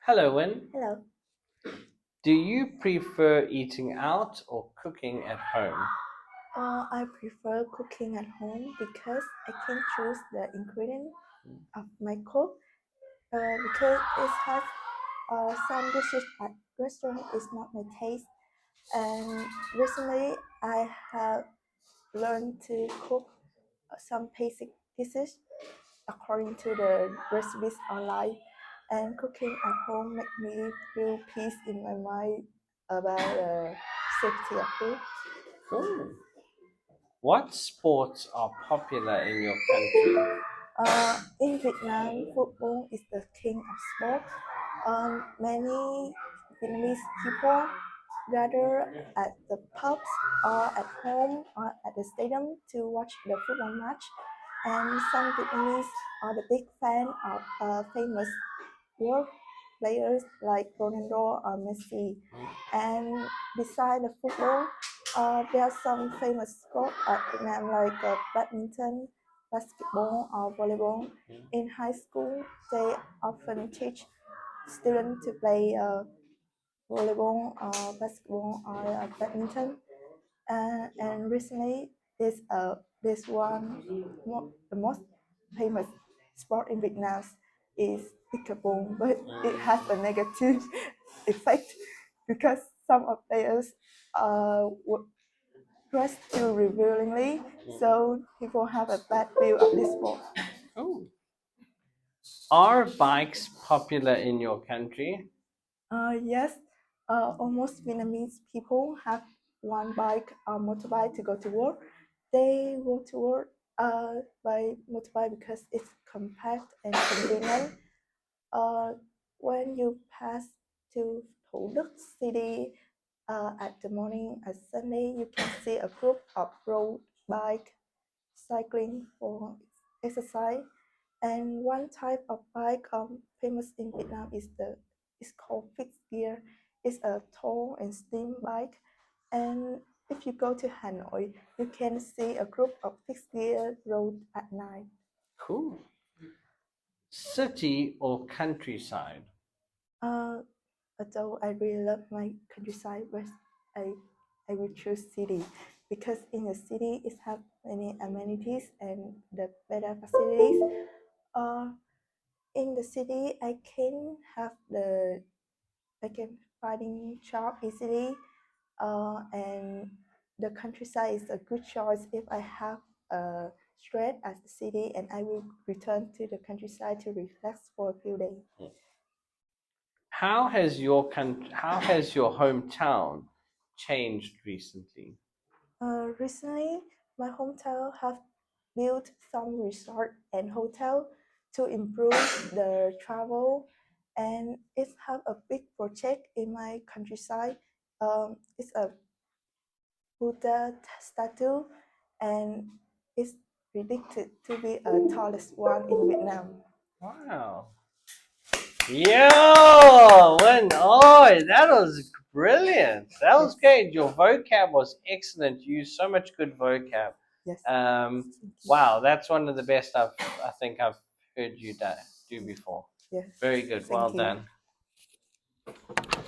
Hello, Win. Hello. Do you prefer eating out or cooking at home? I prefer cooking at home because I can choose the ingredient of my cook. Because it has some dishes at restaurant is not my taste. And recently, I have learned to cook some basic dishes according to the recipes online. And cooking at home make me feel peace in my mind about the safety of food. Cool. What sports are popular in your country? In Vietnam, football is the king of sport. Many Vietnamese people gather at the pubs or at home or at the stadium to watch the football match. And some Vietnamese are the big fan of famous world players like Ronaldo or Messi. And beside the football, there are some famous sports at Vietnam like badminton, basketball, or volleyball. In high school, they often teach students to play volleyball, basketball, or badminton. And recently, this one the most famous sport in Vietnam is pickleball, but it has a negative effect because some of players would dress too revealingly, so people have a bad view of this sport. Oh. Are bikes popular in your country? Yes, almost Vietnamese people have one bike or motorbike to go to work. They go to work by motorbike because it's compact and convenient. Uh, when you pass to Thủ Đức city at the morning at Sunday, you can see a group of road bike cycling for exercise. And one type of bike famous in Vietnam is called fixed gear. It's a tall and slim bike. And if you go to Hanoi, you can see a group of fixed gear road at night. Cool. City or countryside? Uh, Although I really love my countryside, but I I will choose city because in the city it have many amenities and the better facilities. Uh, in the city I can finding job easily, and the countryside is a good choice if I have a stress at the city, and I will return to the countryside to relax for a few days. How has your hometown changed recently? Recently, my hometown have built some resort and hotel to improve the travel, and it have a big project in my countryside. It's a Buddha statue, and it's predicted to be a tallest one in Vietnam. Wow. Yo, Win. Oh, that was brilliant. That was Yes, great. Your vocab was excellent. You used so much good vocab. yes. Thank you. Wow, that's one of the best I think I've heard you do before. Yes, Very good. Well thank you. done.